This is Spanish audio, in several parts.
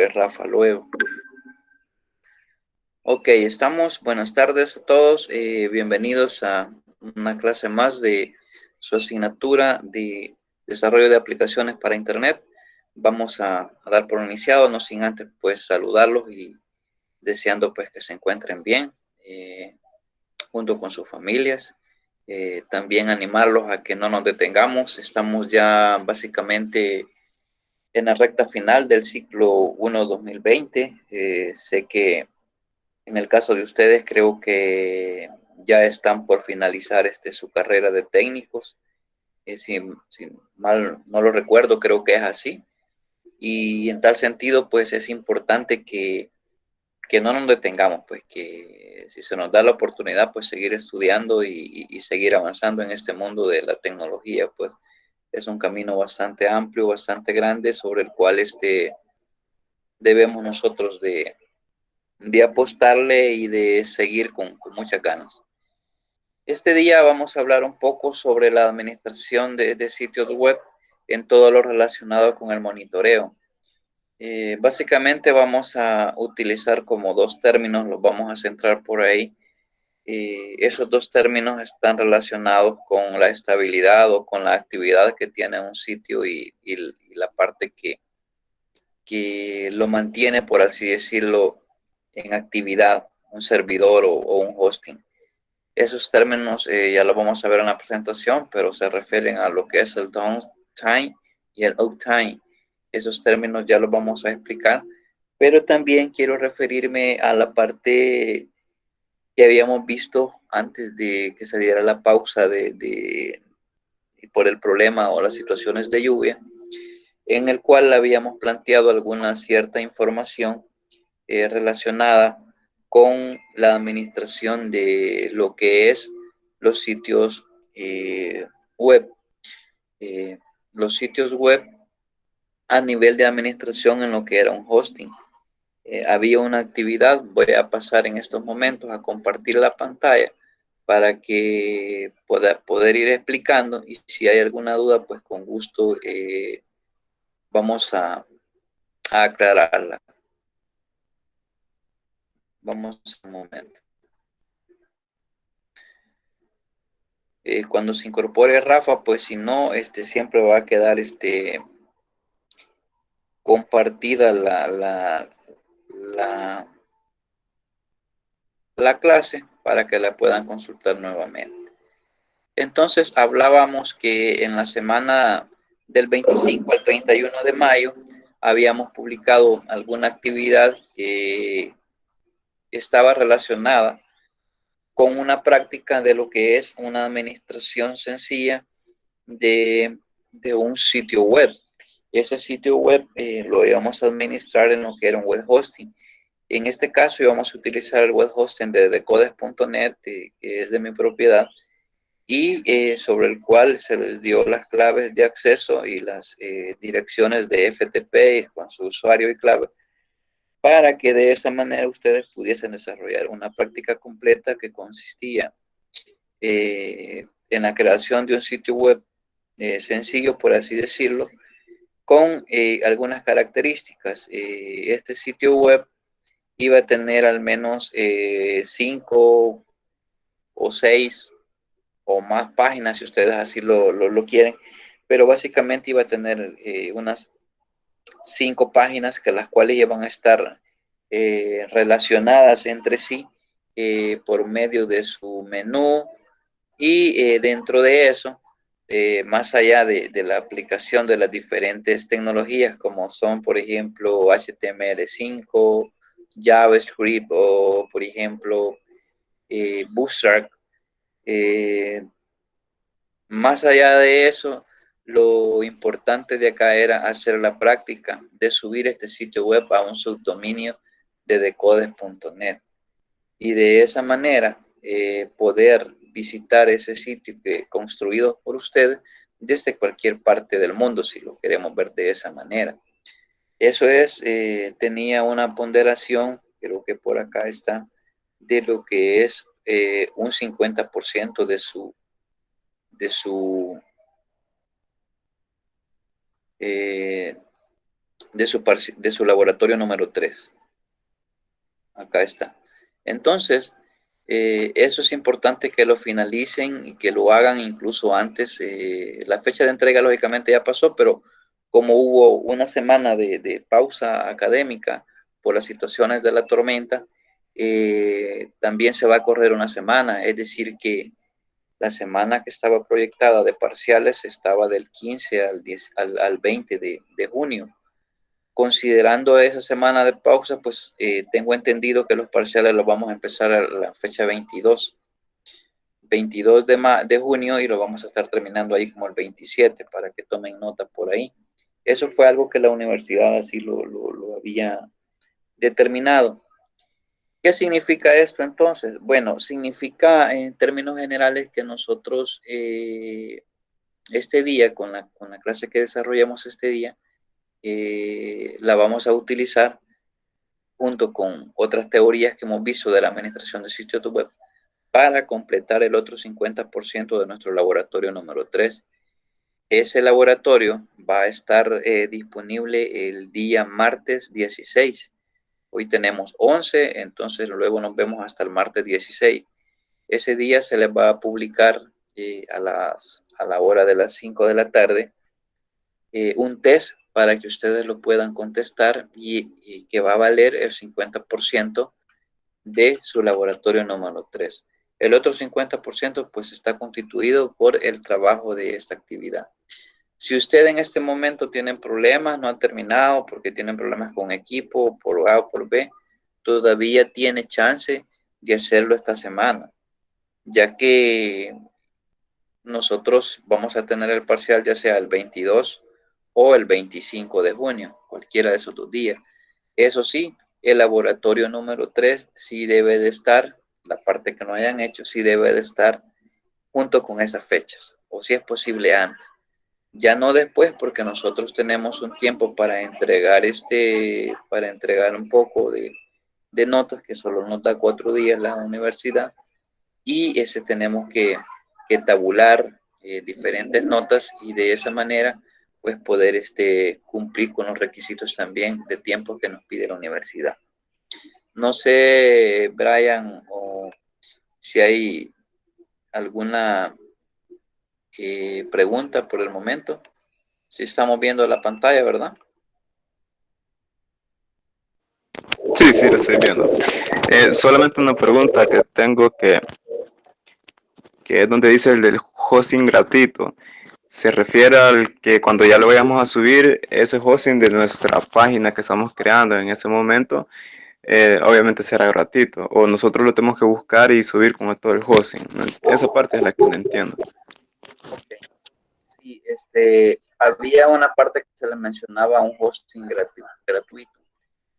incorpore Rafa luego. Ok, estamos. Buenas tardes a todos. Bienvenidos a una clase más de su asignatura de desarrollo de aplicaciones para Internet. Vamos a dar por iniciado, no sin antes pues saludarlos y deseando pues que se encuentren bien junto con sus familias. También animarlos a que no nos detengamos. Estamos ya básicamente en la recta final del ciclo 1 2020. Sé que en el caso de ustedes, creo que ya están por finalizar su carrera de técnicos. Si mal no lo recuerdo, creo que es así. Y en tal sentido, pues es importante que no nos detengamos, pues que si se nos da la oportunidad, pues seguir estudiando y seguir avanzando en este mundo de la tecnología, pues es un camino bastante amplio, bastante grande, sobre el cual debemos nosotros de apostarle y de seguir con muchas ganas. Este día vamos a hablar un poco sobre la administración de sitios web en todo lo relacionado con el monitoreo. Básicamente vamos a utilizar como dos términos, los vamos a centrar por ahí. Esos dos términos están relacionados con la estabilidad o con la actividad que tiene un sitio y la parte que lo mantiene, por así decirlo, en actividad, un servidor o un hosting. Esos términos ya lo vamos a ver en la presentación, pero se refieren a lo que es el downtime y el uptime. Esos términos ya los vamos a explicar, pero también quiero referirme a la parte que habíamos visto antes de que se diera la pausa por el problema o las situaciones de lluvia, en el cual habíamos planteado alguna cierta información relacionada con la administración de lo que es los sitios web. Eh, los sitios web a nivel de administración en lo que era un hosting. Había una actividad, voy a pasar en estos momentos a compartir la pantalla para que pueda poder ir explicando y si hay alguna duda, pues con gusto vamos a aclararla. Vamos un momento. Cuando se incorpore Rafa, pues si no, siempre va a quedar compartida la, la clase para que la puedan consultar nuevamente. Entonces hablábamos que en la semana del 25 al 31 de mayo habíamos publicado alguna actividad que estaba relacionada con una práctica de lo que es una administración sencilla de un sitio web. Ese sitio web lo íbamos a administrar en lo que era un web hosting. En este caso íbamos a utilizar el web hosting de decodes.net, que es de mi propiedad, y sobre el cual se les dio las claves de acceso y las direcciones de FTP con su usuario y clave, para que de esa manera ustedes pudiesen desarrollar una práctica completa que consistía en la creación de un sitio web sencillo, por así decirlo, con algunas características. Este sitio web iba a tener al menos 5 o 6 o más páginas, si ustedes así lo quieren, pero básicamente iba a tener unas 5 páginas que las cuales iban a estar relacionadas entre sí por medio de su menú y dentro de eso, más allá de la aplicación de las diferentes tecnologías como son, por ejemplo, HTML5, JavaScript o, por ejemplo, Bootstrap, eh, más allá de eso, lo importante de acá era hacer la práctica de subir este sitio web a un subdominio de decodes.net y de esa manera poder visitar ese sitio construido por ustedes desde cualquier parte del mundo, si lo queremos ver de esa manera. Eso es, tenía una ponderación, creo que por acá está, de lo que es un 50% de su eh, de su laboratorio número 3. Acá está. Entonces, eso es importante que lo finalicen y que lo hagan incluso antes. La fecha de entrega lógicamente ya pasó, pero como hubo una semana de pausa académica por las situaciones de la tormenta, también se va a correr una semana. Es decir, que la semana que estaba proyectada de parciales estaba del 15 al 20 de junio. Considerando esa semana de pausa, pues tengo entendido que los parciales los vamos a empezar a la fecha 22 de junio y lo vamos a estar terminando ahí como el 27 para que tomen nota por ahí. Eso fue algo que la universidad así lo había determinado. ¿Qué significa esto entonces? Bueno, significa en términos generales que nosotros este día, con la clase que desarrollamos este día, la vamos a utilizar junto con otras teorías que hemos visto de la administración de sitios web para completar el otro 50% de nuestro laboratorio número 3. Ese laboratorio va a estar disponible el día martes 16. Hoy tenemos 11, entonces luego nos vemos hasta el martes 16. Ese día se les va a publicar a la hora de las 5 de la tarde un test para que ustedes lo puedan contestar y que va a valer el 50% de su laboratorio número 3. El otro 50% pues está constituido por el trabajo de esta actividad. Si usted en este momento tiene problemas, no ha terminado porque tienen problemas con equipo, por A o por B, todavía tiene chance de hacerlo esta semana, ya que nosotros vamos a tener el parcial ya sea el 22 o el 25 de junio, cualquiera de esos 2 días. Eso sí, el laboratorio número 3 sí debe de estar, la parte que no hayan hecho, sí debe de estar junto con esas fechas, o si es posible antes. Ya no después, porque nosotros tenemos un tiempo para entregar un poco de notas, que solo nos da 4 días la universidad, y ese tenemos que tabular diferentes notas y de esa manera pues poder cumplir con los requisitos también de tiempo que nos pide la universidad. No sé, Brian, o si hay alguna pregunta por el momento. Si estamos viendo la pantalla, ¿verdad? Sí, sí, lo estoy viendo. Solamente una pregunta que tengo que es donde dice el del hosting gratuito. Se refiere al que cuando ya lo vayamos a subir, ese hosting de nuestra página que estamos creando en ese momento, obviamente será gratuito. O nosotros lo tenemos que buscar y subir con todo el hosting. Esa parte es la que no entiendo. Okay. Sí, había una parte que se le mencionaba un hosting gratuito.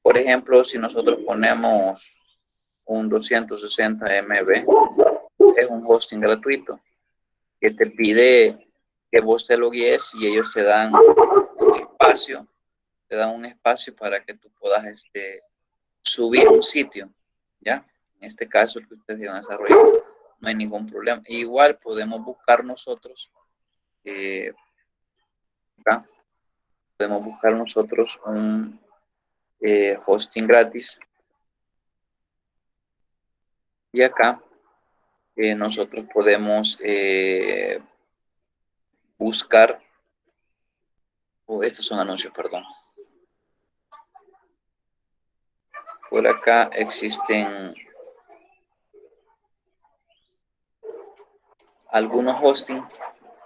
Por ejemplo, si nosotros ponemos un 260 MB, es un hosting gratuito que te pide que vos te logues y ellos te dan un espacio para que tú puedas subir un sitio, ¿ya? En este caso, el que ustedes van a desarrollar, no hay ningún problema. Igual podemos buscar nosotros, acá, podemos buscar nosotros un hosting gratis y acá nosotros podemos buscar, estos son anuncios, perdón. Por acá existen algunos hosting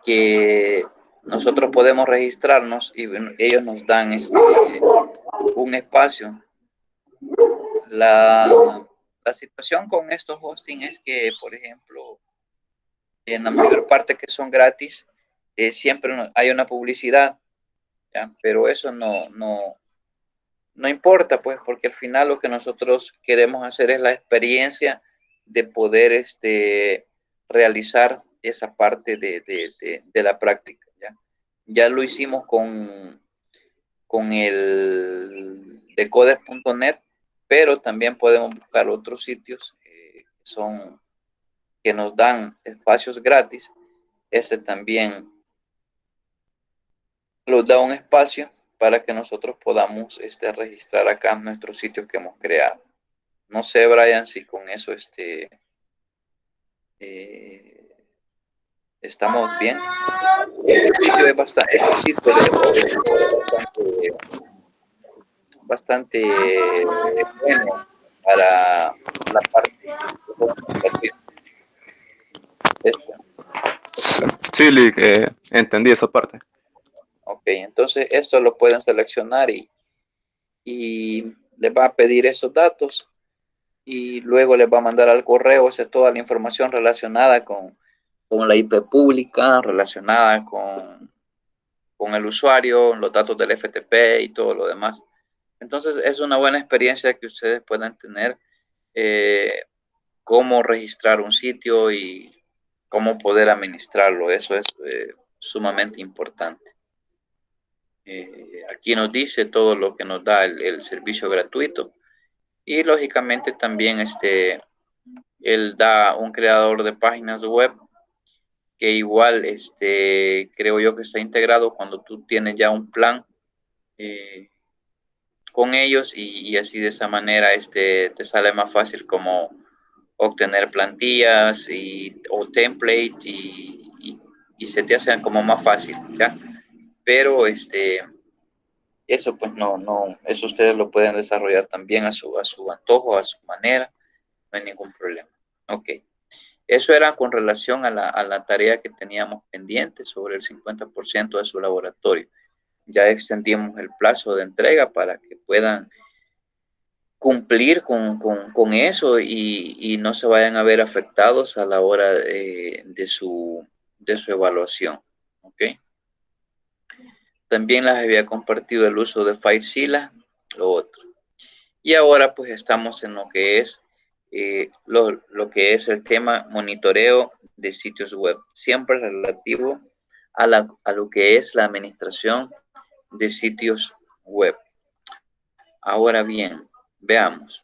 que nosotros podemos registrarnos y ellos nos dan un espacio. La situación con estos hosting es que, por ejemplo, en la mayor parte que son gratis, siempre hay una publicidad, ¿ya? Pero eso no importa, pues, porque al final lo que nosotros queremos hacer es la experiencia de poder realizar esa parte de la práctica. Ya lo hicimos con el decodes.net, pero también podemos buscar otros sitios que nos dan espacios gratis. Ese también nos da un espacio para que nosotros podamos registrar acá nuestros sitios que hemos creado. No sé, Brian, si con eso estamos bien. El sitio es bastante, el sitio es bastante bueno para la parte gratuita. Sí, entendí esa parte. Ok, entonces esto lo pueden seleccionar y les va a pedir esos datos y luego les va a mandar al correo toda la información relacionada con la IP pública, relacionada con el usuario, los datos del FTP y todo lo demás. Entonces es una buena experiencia que ustedes puedan tener cómo registrar un sitio y cómo poder administrarlo. Eso es sumamente importante. Aquí nos dice todo lo que nos da el servicio gratuito y lógicamente también él da un creador de páginas web que igual creo yo que está integrado cuando tú tienes ya un plan con ellos y así de esa manera te sale más fácil como obtener plantillas o template y se te hacen como más fácil, ¿ya? Pero eso pues no, eso ustedes lo pueden desarrollar también a su antojo, a su manera, no hay ningún problema. Ok, eso era con relación a la tarea que teníamos pendiente sobre el 50% de su laboratorio. Ya extendimos el plazo de entrega para que puedan cumplir con eso y no se vayan a ver afectados a la hora de su evaluación. ¿Ok? También les había compartido el uso de FileZilla, lo otro. Y ahora pues estamos en lo que es lo que es el tema monitoreo de sitios web, siempre relativo a lo que es la administración de sitios web. Ahora bien, veamos.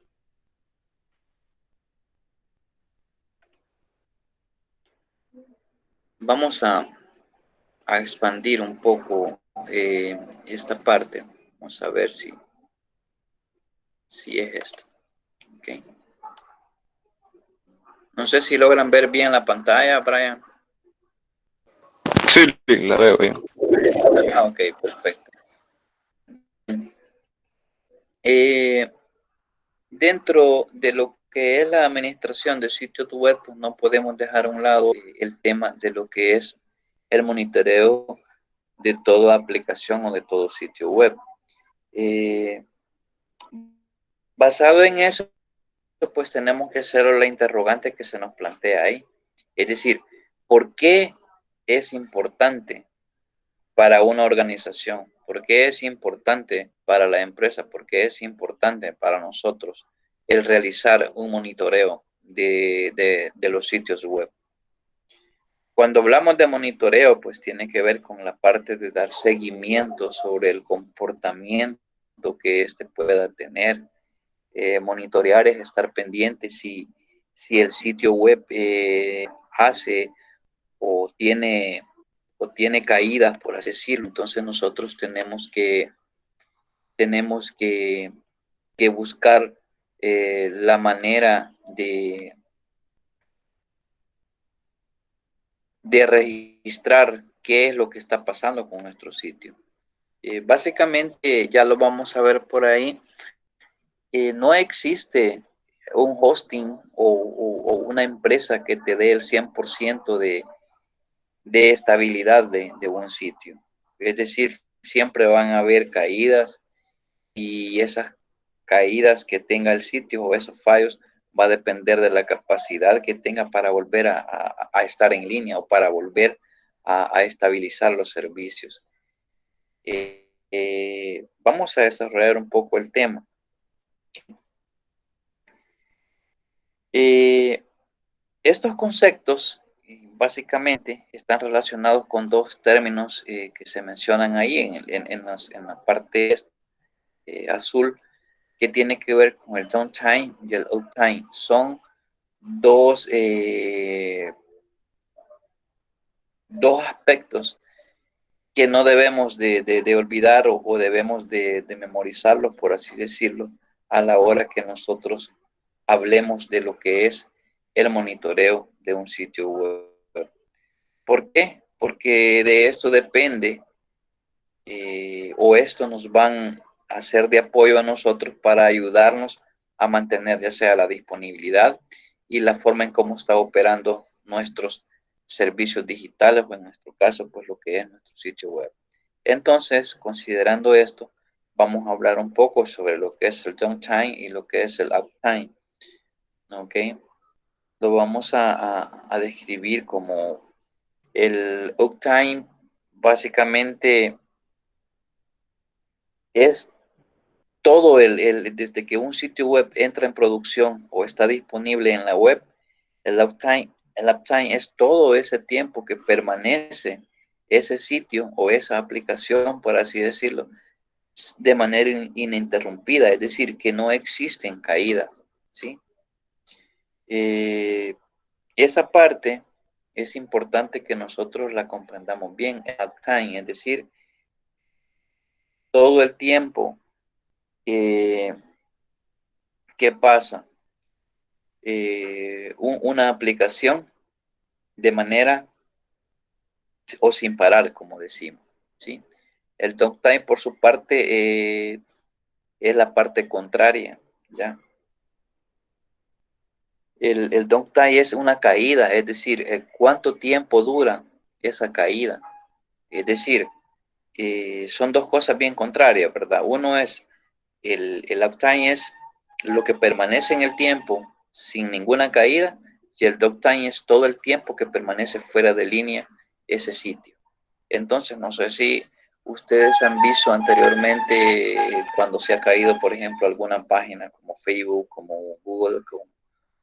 Vamos a expandir un poco esta parte. Vamos a ver si es esto. Okay. No sé si logran ver bien la pantalla, Brian. Sí, la veo bien. Ah, ok, perfecto. Dentro de lo que es la administración de sitios web, pues no podemos dejar a un lado el tema de lo que es el monitoreo de toda aplicación o de todo sitio web. Basado en eso, pues tenemos que hacer la interrogante que se nos plantea ahí. Es decir, ¿por qué es importante para una organización? ¿Por qué es importante para la empresa? ¿Por qué es importante para nosotros el realizar un monitoreo de los sitios web? Cuando hablamos de monitoreo, pues tiene que ver con la parte de dar seguimiento sobre el comportamiento que éste pueda tener. Monitorear es estar pendiente si el sitio web hace o tiene caídas, por así decirlo. Entonces nosotros tenemos que buscar la manera de registrar qué es lo que está pasando con nuestro sitio. Básicamente, ya lo vamos a ver por ahí, no existe un hosting o una empresa que te dé el 100% de estabilidad de un sitio. Es decir, siempre van a haber caídas y esas caídas que tenga el sitio o esos fallos va a depender de la capacidad que tenga para volver a estar en línea o para volver a estabilizar los servicios. Vamos a desarrollar un poco el tema. Estos conceptos básicamente están relacionados con dos términos que se mencionan ahí en la parte azul, que tiene que ver con el downtime y el uptime. Son dos aspectos que no debemos de olvidar o debemos de memorizarlos, por así decirlo, a la hora que nosotros hablemos de lo que es el monitoreo de un sitio web. ¿Por qué? Porque de esto depende o esto nos van a hacer de apoyo a nosotros para ayudarnos a mantener ya sea la disponibilidad y la forma en cómo está operando nuestros servicios digitales o en nuestro caso pues lo que es nuestro sitio web. Entonces, considerando esto, vamos a hablar un poco sobre lo que es el downtime y lo que es el uptime. ¿Ok? Lo vamos a describir como el uptime básicamente es todo desde que un sitio web entra en producción o está disponible en la web, el uptime es todo ese tiempo que permanece ese sitio o esa aplicación, por así decirlo, de manera ininterrumpida, es decir, que no existen caídas, ¿sí? Eh, esa parte es importante que nosotros la comprendamos bien, el uptime, es decir, todo el tiempo eh, que pasa una aplicación de manera o sin parar, como decimos, ¿sí? El downtime, por su parte, es la parte contraria, ¿ya? El downtime es una caída, es decir, cuánto tiempo dura esa caída. Es decir, son dos cosas bien contrarias, ¿verdad? Uno es el uptime es lo que permanece en el tiempo sin ninguna caída y el downtime es todo el tiempo que permanece fuera de línea ese sitio. Entonces, no sé si ustedes han visto anteriormente cuando se ha caído, por ejemplo, alguna página como Facebook, como Google,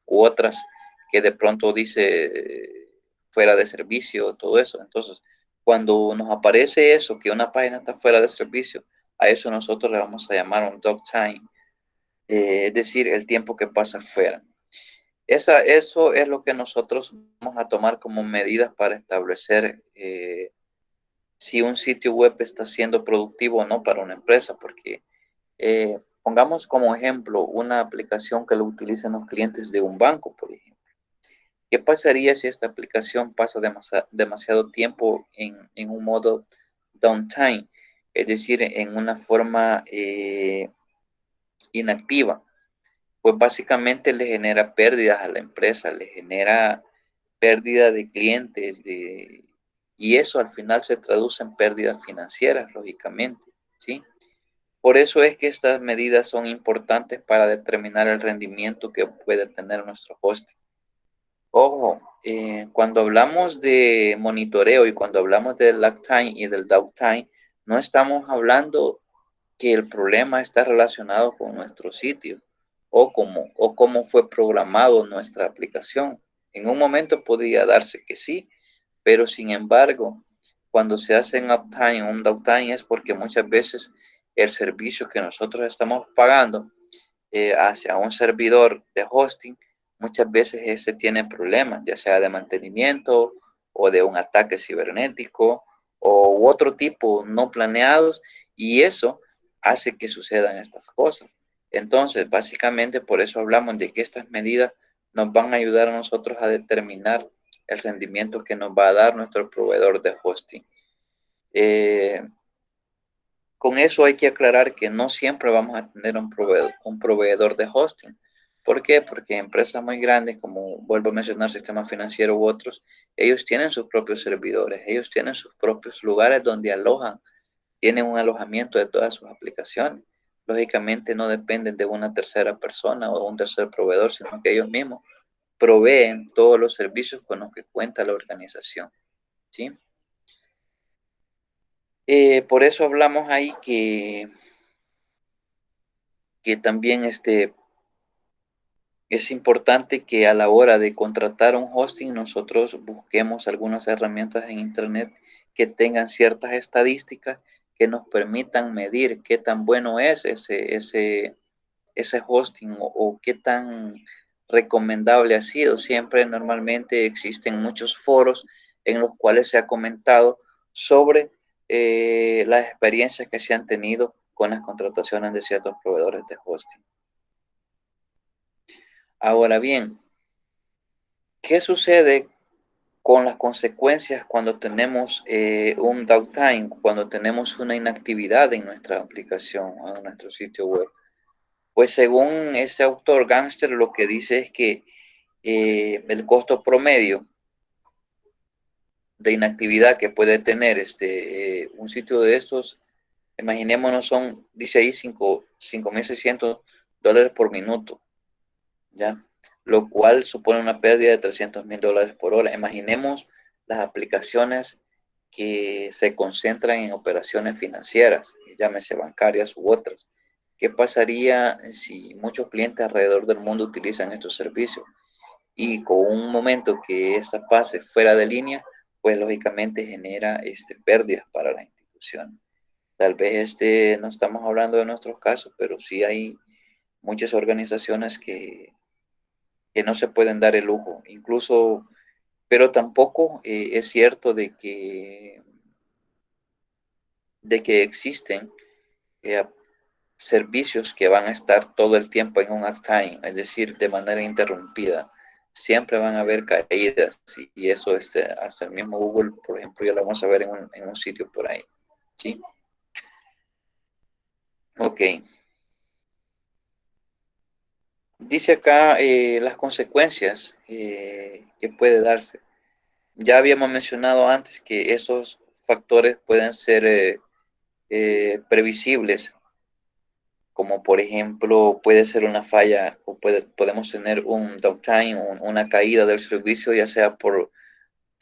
u otras que de pronto dice fuera de servicio, todo eso. Entonces, cuando nos aparece eso, que una página está fuera de servicio, a eso nosotros le vamos a llamar un downtime, es decir, el tiempo que pasa fuera. Eso es lo que nosotros vamos a tomar como medidas para establecer si un sitio web está siendo productivo o no para una empresa, porque pongamos como ejemplo una aplicación que lo utilizan los clientes de un banco, por ejemplo. ¿Qué pasaría si esta aplicación pasa demasiado tiempo en un modo downtime? Es decir, en una forma inactiva. Pues básicamente le genera pérdidas a la empresa, le genera pérdida de clientes y eso al final se traduce en pérdidas financieras, lógicamente, ¿sí? Por eso es que estas medidas son importantes para determinar el rendimiento que puede tener nuestro hosting. Ojo, cuando hablamos de monitoreo y cuando hablamos del uptime y del downtime, no estamos hablando que el problema está relacionado con nuestro sitio o cómo fue programado nuestra aplicación. En un momento podría darse que sí, pero sin embargo, cuando se hace un uptime o un downtime es porque muchas veces el servicio que nosotros estamos pagando hacia un servidor de hosting, muchas veces ese tiene problemas, ya sea de mantenimiento o de un ataque cibernético o otro tipo no planeados y eso hace que sucedan estas cosas. Entonces, básicamente por eso hablamos de que estas medidas nos van a ayudar a nosotros a determinar el rendimiento que nos va a dar nuestro proveedor de hosting. Eh, con eso hay que aclarar que no siempre vamos a tener un proveedor de hosting. ¿Por qué? Porque empresas muy grandes, como vuelvo a mencionar, sistema financiero u otros, ellos tienen sus propios servidores, ellos tienen sus propios lugares donde alojan, tienen un alojamiento de todas sus aplicaciones. Lógicamente no dependen de una tercera persona o un tercer proveedor, sino que ellos mismos proveen todos los servicios con los que cuenta la organización. ¿Sí? Por eso hablamos ahí que también es importante que a la hora de contratar un hosting nosotros busquemos algunas herramientas en Internet que tengan ciertas estadísticas que nos permitan medir qué tan bueno es ese hosting o qué tan recomendable ha sido. Siempre normalmente existen muchos foros en los cuales se ha comentado sobre las experiencias que se han tenido con las contrataciones de ciertos proveedores de hosting. Ahora bien, ¿qué sucede con las consecuencias cuando tenemos un downtime, cuando tenemos una inactividad en nuestra aplicación, en nuestro sitio web? Pues según ese autor Gangster, lo que dice es que el costo promedio de inactividad que puede tener un sitio de estos, imaginémonos, son, dice ahí, $5,600 por minuto, ¿ya? Lo cual supone una pérdida de $300,000 por hora. Imaginemos las aplicaciones que se concentran en operaciones financieras, llámese bancarias u otras. ¿Qué pasaría si muchos clientes alrededor del mundo utilizan estos servicios? Y con un momento que esta pase fuera de línea, pues lógicamente genera pérdidas para la institución. Tal vez no estamos hablando de nuestros casos, pero sí hay muchas organizaciones que no se pueden dar el lujo, incluso, pero tampoco es cierto de que existen eh, servicios que van a estar todo el tiempo en un uptime, es decir, de manera interrumpida. Siempre van a haber caídas y eso hasta el mismo Google, por ejemplo, ya lo vamos a ver en un sitio por ahí. ¿Sí? Ok. Dice acá las consecuencias que puede darse. Ya habíamos mencionado antes que esos factores pueden ser previsibles, como por ejemplo puede ser una falla o podemos tener un downtime, una caída del servicio, ya sea por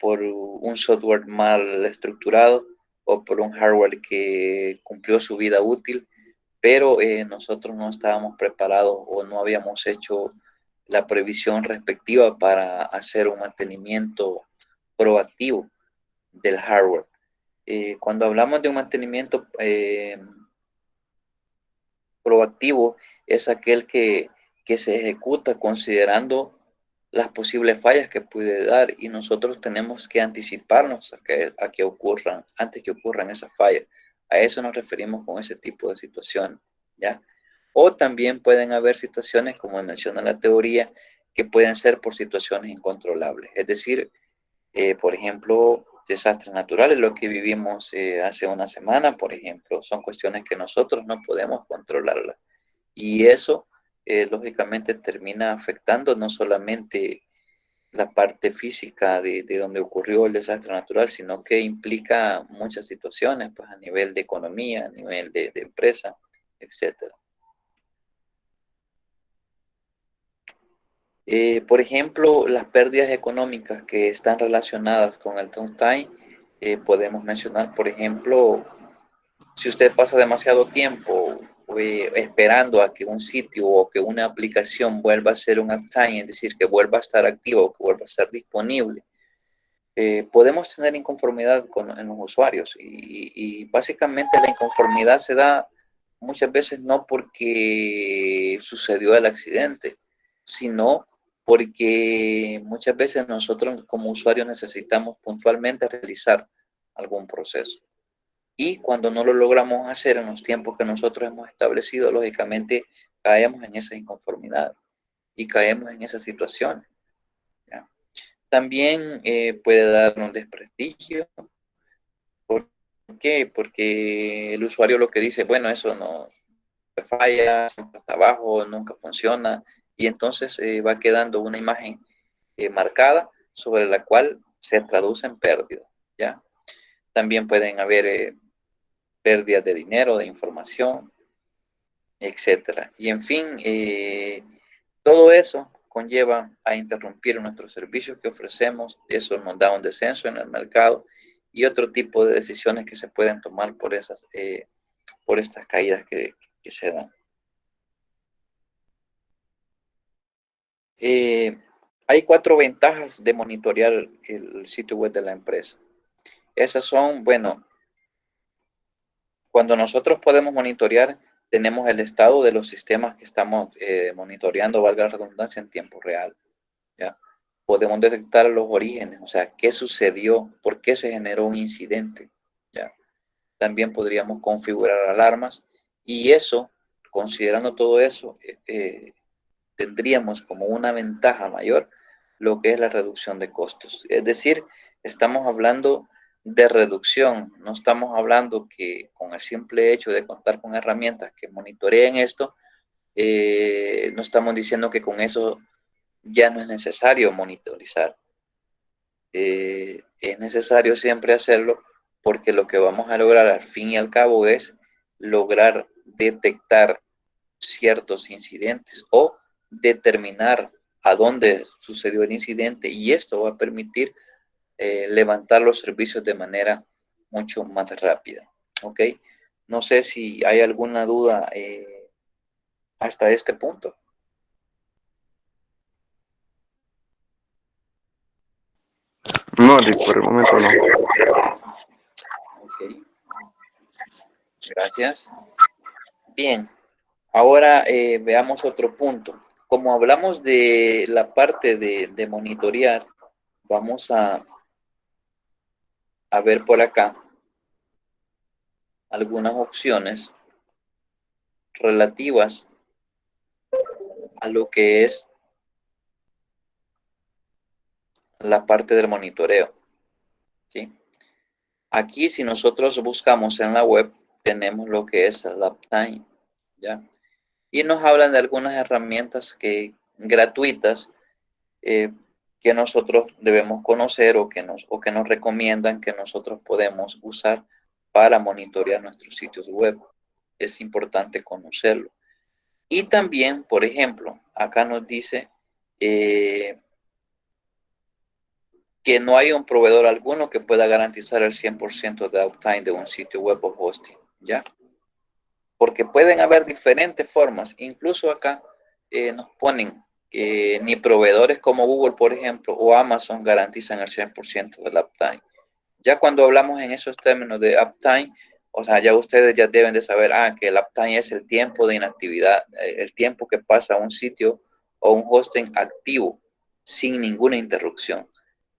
un software mal estructurado o por un hardware que cumplió su vida útil, pero nosotros no estábamos preparados o no habíamos hecho la previsión respectiva para hacer un mantenimiento proactivo del hardware. Cuando hablamos de un mantenimiento proactivo, es aquel que se ejecuta considerando las posibles fallas que puede dar y nosotros tenemos que anticiparnos a que ocurran, antes que ocurran esas fallas. A eso nos referimos con ese tipo de situación, ¿ya? O también pueden haber situaciones, como menciona la teoría, que pueden ser por situaciones incontrolables. Es decir, por ejemplo, desastres naturales, lo que vivimos hace una semana, por ejemplo, son cuestiones que nosotros no podemos controlarlas. Y eso, lógicamente, termina afectando no solamente la parte física de donde ocurrió el desastre natural, sino que implica muchas situaciones, pues a nivel de economía, a nivel de empresa, etcétera. Por ejemplo, las pérdidas económicas que están relacionadas con el downtime, podemos mencionar, por ejemplo, si usted pasa demasiado tiempo esperando a que un sitio o que una aplicación vuelva a ser un uptime, es decir, que vuelva a estar activo o que vuelva a estar disponible, podemos tener inconformidad en los usuarios y básicamente la inconformidad se da muchas veces no porque sucedió el accidente, sino porque muchas veces nosotros como usuarios necesitamos puntualmente realizar algún proceso. Y cuando no lo logramos hacer en los tiempos que nosotros hemos establecido, lógicamente caemos en esa inconformidad y caemos en esa situación. ¿Ya? También puede dar un desprestigio. ¿Por qué? Porque el usuario lo que dice, bueno, eso no falla, siempre está abajo, nunca funciona, y entonces va quedando una imagen marcada sobre la cual se traduce en pérdida. ¿Ya? También pueden haber pérdidas de dinero, de información, etcétera. Y en fin, todo eso conlleva a interrumpir nuestros servicios que ofrecemos, eso nos da un descenso en el mercado y otro tipo de decisiones que se pueden tomar por estas caídas que se dan. Eh, hay 4 ventajas de monitorear el sitio web de la empresa. Esas son, bueno, cuando nosotros podemos monitorear, tenemos el estado de los sistemas que estamos monitoreando, valga la redundancia, en tiempo real. ¿Ya? Podemos detectar los orígenes, o sea, qué sucedió, por qué se generó un incidente. ¿Ya? también podríamos configurar alarmas y eso, considerando todo eso, tendríamos como una ventaja mayor lo que es la reducción de costos. Es decir, estamos hablando de reducción, no estamos hablando que con el simple hecho de contar con herramientas que monitoreen esto, no estamos diciendo que con eso ya no es necesario monitorizar. Es necesario siempre hacerlo porque lo que vamos a lograr al fin y al cabo es lograr detectar ciertos incidentes o determinar a dónde sucedió el incidente y esto va a permitir levantar los servicios de manera mucho más rápida. ¿Ok? No sé si hay alguna duda hasta este punto. No, por el momento no. Ok, gracias. Bien, ahora veamos otro punto. Como hablamos de la parte de monitorear, vamos a ver por acá algunas opciones relativas a lo que es la parte del monitoreo. ¿Sí? Aquí, si nosotros buscamos en la web, tenemos lo que es el Uptime, ¿ya? Y nos hablan de algunas herramientas gratuitas eh, que nosotros debemos conocer o que nos recomiendan que nosotros podemos usar para monitorear nuestros sitios web. Es importante conocerlo. Y también, por ejemplo, acá nos dice que no hay un proveedor alguno que pueda garantizar el 100% de uptime de un sitio web o hosting, ¿ya? Porque pueden haber diferentes formas, incluso acá nos ponen que ni proveedores como Google, por ejemplo, o Amazon garantizan el 100% del uptime. Ya cuando hablamos en esos términos de uptime, o sea, ya ustedes ya deben de saber que el uptime es el tiempo de inactividad, el tiempo que pasa un sitio o un hosting activo sin ninguna interrupción.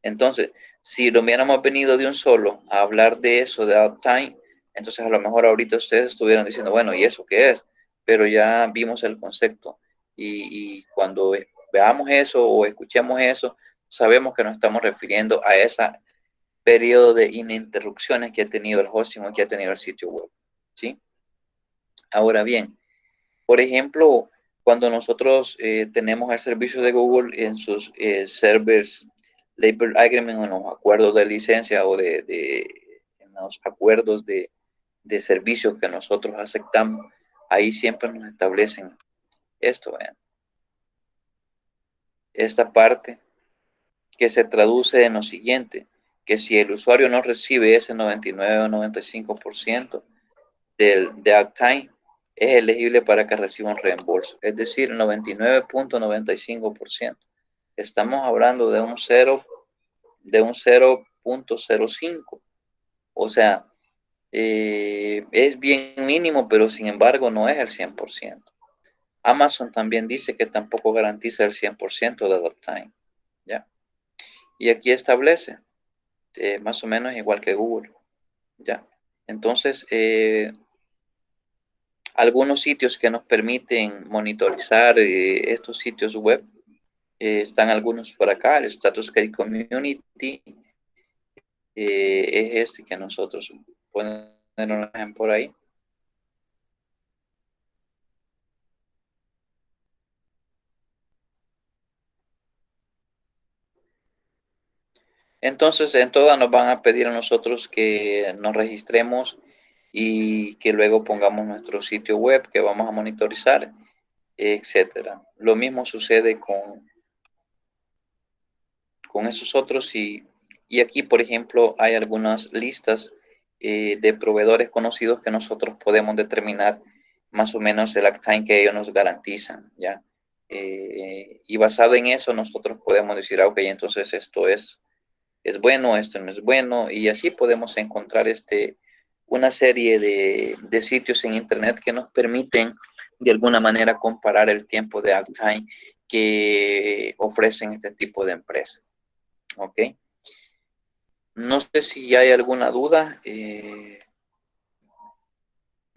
Entonces, si lo hubiéramos venido de un solo a hablar de eso, de uptime, entonces a lo mejor ahorita ustedes estuvieran diciendo, bueno, ¿y eso qué es? Pero ya vimos el concepto y cuando veamos eso o escuchemos eso, sabemos que nos estamos refiriendo a esa periodo de ininterrupciones que ha tenido el hosting o que ha tenido el sitio web. ¿Sí? Ahora bien, por ejemplo, cuando nosotros tenemos el servicio de Google en sus servers label agreement o en los acuerdos de licencia o en los acuerdos de servicios que nosotros aceptamos, ahí siempre nos establecen esto, ¿vean? Esta parte que se traduce en lo siguiente, que si el usuario no recibe ese 99 o 95% de uptime, es elegible para que reciba un reembolso, es decir, 99.95%. Estamos hablando de un 0.05, o sea, es bien mínimo, pero sin embargo no es el 100%. Amazon también dice que tampoco garantiza el 100% de uptime, ¿ya? Y aquí establece, más o menos igual que Google, ¿ya? Entonces, algunos sitios que nos permiten monitorizar estos sitios web, están algunos por acá, el Status Key Community, es este que nosotros ponemos un ejemplo por ahí. Entonces, en todas nos van a pedir a nosotros que nos registremos y que luego pongamos nuestro sitio web que vamos a monitorizar, etcétera. Lo mismo sucede con esos otros y aquí, por ejemplo, hay algunas listas de proveedores conocidos que nosotros podemos determinar más o menos el uptime que ellos nos garantizan, ¿ya? Y basado en eso, nosotros podemos decir, ok, entonces esto es bueno, esto no es bueno, y así podemos encontrar una serie de sitios en Internet que nos permiten de alguna manera comparar el tiempo de uptime que ofrecen este tipo de empresas. ¿Ok? No sé si hay alguna duda.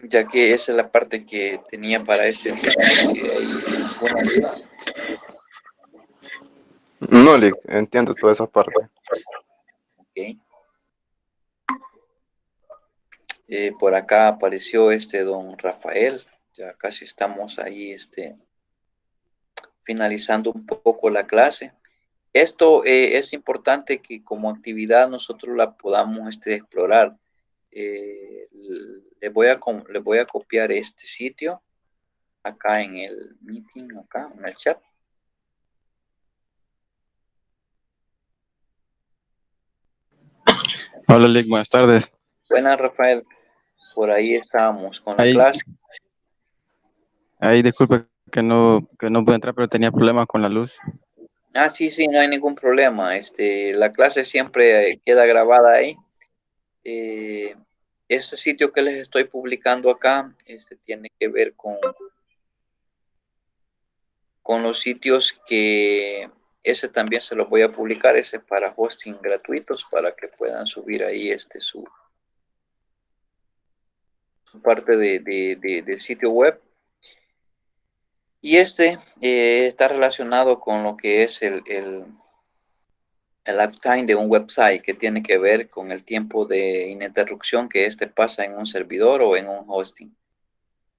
ya que esa es la parte que tenía para este día. No sé si hay alguna duda. No, Lick, entiendo toda esa parte. Ok. Por acá apareció don Rafael. Ya casi estamos ahí finalizando un poco la clase. Esto es importante que como actividad nosotros la podamos explorar. Le voy a copiar este sitio acá en el meeting, acá en el chat. Hola, Lick, buenas tardes. Buenas, Rafael. Por ahí estábamos con la Ahí, clase. ahí disculpe que no pude entrar, pero tenía problemas con la luz. Ah, sí, sí, no hay ningún problema. La clase siempre queda grabada ahí. Eh, este sitio que les estoy publicando acá, tiene que ver con los sitios que ese también se los voy a publicar, ese para hosting gratuitos, para que puedan subir ahí su parte del sitio web. Y está relacionado con lo que es el uptime de un website, que tiene que ver con el tiempo de ininterrupción que pasa en un servidor o en un hosting.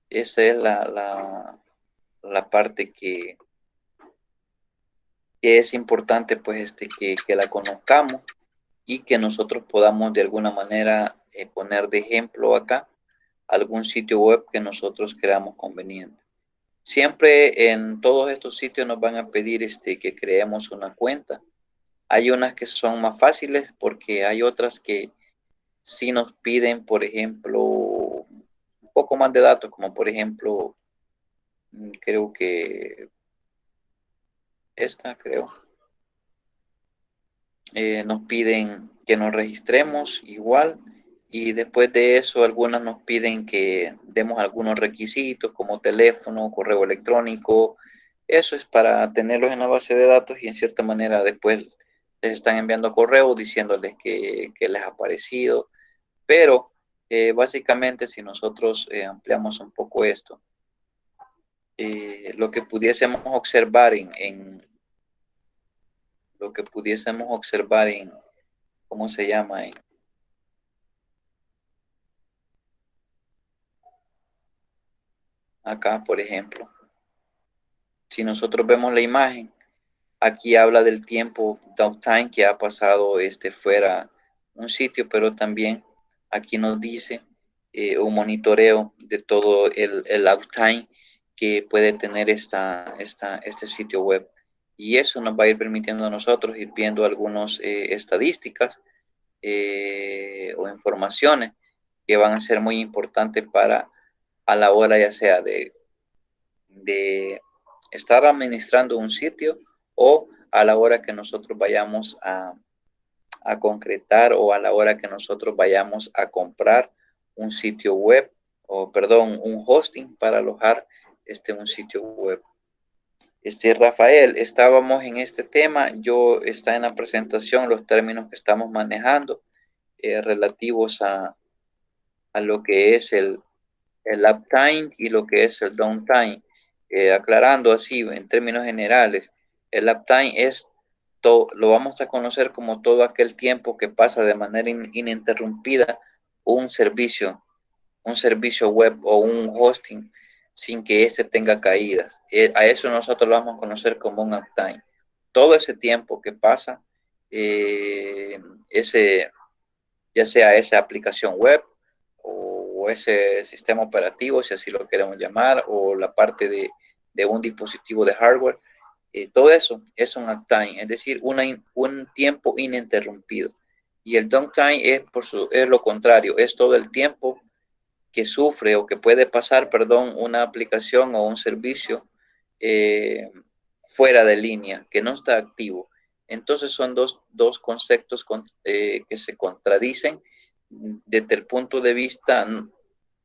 Esa es la parte que es importante, pues, que la conozcamos y que nosotros podamos de alguna manera poner de ejemplo acá algún sitio web que nosotros creamos conveniente. Siempre en todos estos sitios nos van a pedir que creemos una cuenta. Hay unas que son más fáciles porque hay otras que sí nos piden, por ejemplo, un poco más de datos, como por ejemplo, creo que creo. Nos piden que nos registremos igual y después de eso algunas nos piden que demos algunos requisitos como teléfono, correo electrónico. Eso es para tenerlos en la base de datos y en cierta manera después les están enviando correo diciéndoles que les ha parecido. Pero básicamente si nosotros ampliamos un poco esto, lo que pudiésemos observar lo que pudiésemos observar ¿cómo se llama? Acá, por ejemplo, si nosotros vemos la imagen, aquí habla del tiempo downtime que ha pasado fuera un sitio, pero también aquí nos dice un monitoreo de todo el uptime que puede tener este sitio web. Y eso nos va a ir permitiendo a nosotros ir viendo algunas estadísticas o informaciones que van a ser muy importantes para a la hora ya sea de estar administrando un sitio o a la hora que nosotros vayamos a concretar o a la hora que nosotros vayamos a comprar un sitio web o perdón, un hosting para alojar un sitio web. Rafael, estábamos en este tema, está en la presentación los términos que estamos manejando relativos a lo que es el uptime y lo que es el downtime. Aclarando así en términos generales, el uptime lo vamos a conocer como todo aquel tiempo que pasa de manera ininterrumpida un servicio web o un hosting sin que éste tenga caídas. A eso nosotros lo vamos a conocer como un uptime. Todo ese tiempo que pasa, eh, ese, ya sea esa aplicación web o ese sistema operativo, si así lo queremos llamar, o la parte de un dispositivo de hardware, todo eso es un uptime, es decir, un tiempo ininterrumpido. Y el downtime es lo contrario, es todo el tiempo que sufre o que puede pasar, perdón, una aplicación o un servicio eh, fuera de línea, que no está activo. Entonces son dos conceptos que se contradicen desde el punto de vista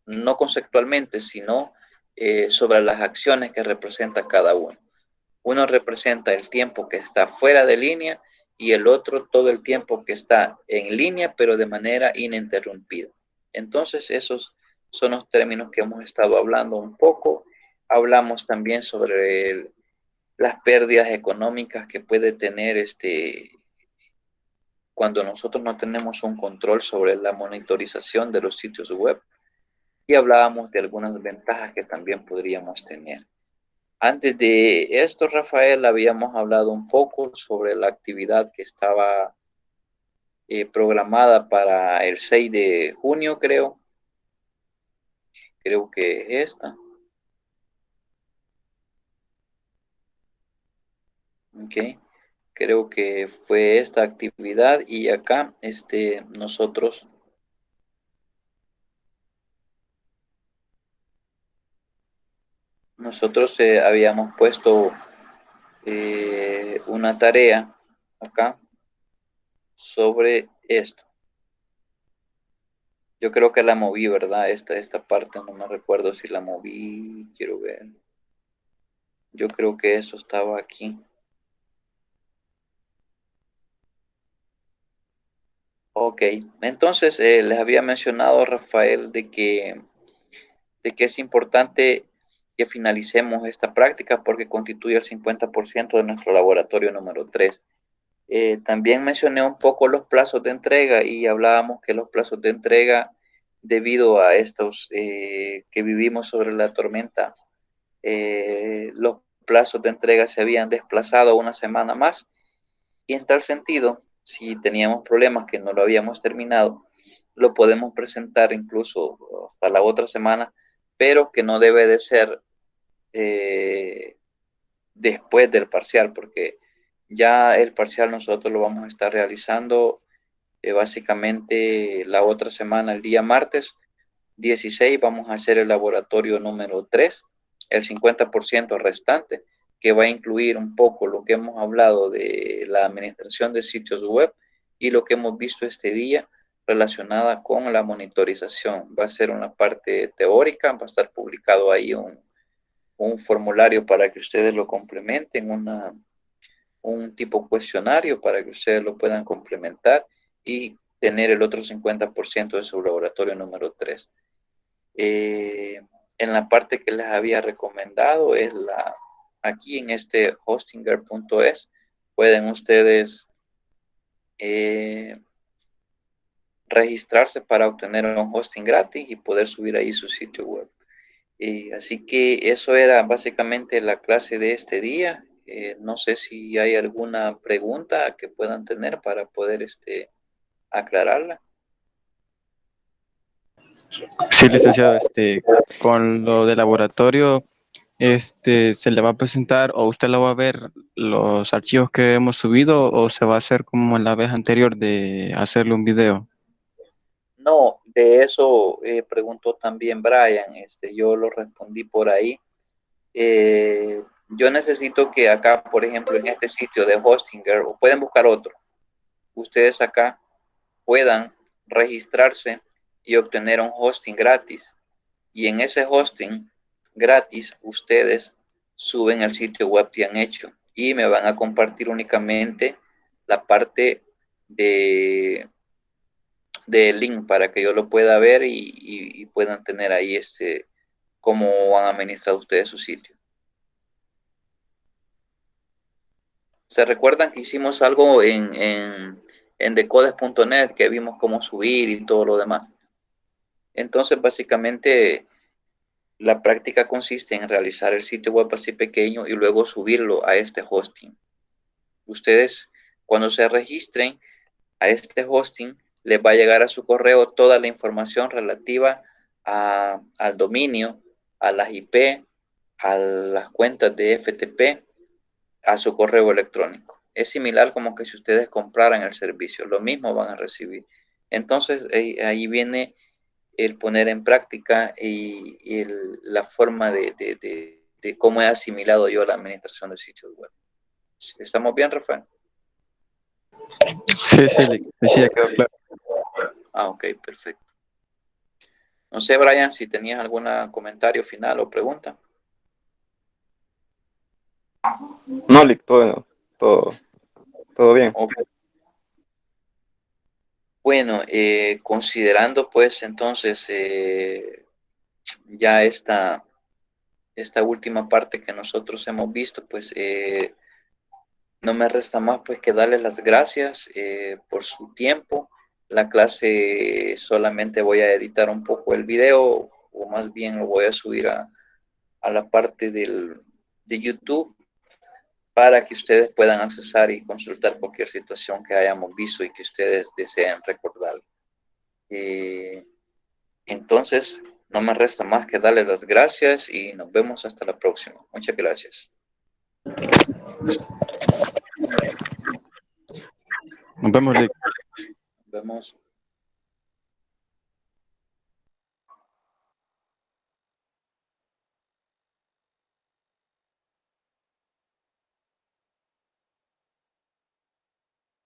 no conceptualmente, sino sobre las acciones que representa cada uno. Uno representa el tiempo que está fuera de línea y el otro todo el tiempo que está en línea, pero de manera ininterrumpida. Entonces, esos son los términos que hemos estado hablando un poco. Hablamos también sobre las pérdidas económicas que puede tener cuando nosotros no tenemos un control sobre la monitorización de los sitios web, y hablábamos de algunas ventajas que también podríamos tener. Antes de esto, Rafael, habíamos hablado un poco sobre la actividad que estaba programada para el 6 de junio, creo que es esta. Ok, creo que fue esta actividad, y acá nosotros habíamos puesto una tarea acá sobre esto. Yo creo que la moví, ¿verdad? Esta parte no me recuerdo si la moví, quiero ver. Yo creo que eso estaba aquí. Ok, entonces les había mencionado, Rafael, de que es importante que finalicemos esta práctica porque constituye el 50% de nuestro laboratorio número 3. También mencioné un poco los plazos de entrega, y hablábamos que los plazos de entrega, debido a estos que vivimos sobre la tormenta, los plazos de entrega se habían desplazado una semana más, y en tal sentido, si teníamos problemas que no lo habíamos terminado, lo podemos presentar incluso hasta la otra semana, pero que no debe de ser eh, después del parcial, porque ya el parcial nosotros lo vamos a estar realizando básicamente la otra semana, el día martes 16, vamos a hacer el laboratorio número 3, el 50% restante, que va a incluir un poco lo que hemos hablado de la administración de sitios web y lo que hemos visto este día relacionada con la monitorización. Va a ser una parte teórica, va a estar publicado ahí un formulario para que ustedes lo complementen, un tipo cuestionario para que ustedes lo puedan complementar y tener el otro 50% de su laboratorio número 3. En la parte que les había recomendado es aquí en este hostinger.es, pueden ustedes registrarse para obtener un hosting gratis y poder subir ahí su sitio web. Así que eso era básicamente la clase de este día. No sé si hay alguna pregunta que puedan tener para poder aclararla. Sí, licenciado, con lo de laboratorio, ¿se le va a presentar o usted lo va a ver los archivos que hemos subido o se va a hacer como en la vez anterior de hacerle un video? No, de eso preguntó también Brian. Yo lo respondí por ahí. Yo necesito que acá, por ejemplo, en este sitio de Hostinger, o pueden buscar otro, ustedes acá puedan registrarse y obtener un hosting gratis. Y en ese hosting gratis, ustedes suben el sitio web que han hecho y me van a compartir únicamente la parte de link para que yo lo pueda ver y puedan tener ahí cómo han administrado ustedes su sitio. ¿Se recuerdan que hicimos algo en decodes.net, que vimos cómo subir y todo lo demás? Entonces, básicamente, la práctica consiste en realizar el sitio web así pequeño y luego subirlo a este hosting. Ustedes, cuando se registren a este hosting, les va a llegar a su correo toda la información relativa al dominio, a las IP, a las cuentas de FTP, a su correo electrónico. Es similar como que si ustedes compraran el servicio, lo mismo van a recibir. Entonces, ahí viene el poner en práctica y la forma de cómo he asimilado yo la administración de sitios web. ¿Estamos bien, Rafael? Sí, sí, sí, ya quedó claro. Ah, ok, perfecto. No sé, Brian, si tenías algún comentario final o pregunta. No, Lick, todo, todo bien. Ok. Bueno, considerando pues entonces ya esta última parte que nosotros hemos visto, pues no me resta más pues que darles las gracias por su tiempo. La clase solamente voy a editar un poco el video, o más bien lo voy a subir a la parte de YouTube para que ustedes puedan accesar y consultar cualquier situación que hayamos visto y que ustedes deseen recordar. Entonces, no me resta más que darles las gracias y nos vemos hasta la próxima. Muchas gracias. Nos vemos, Lick. Nos vemos.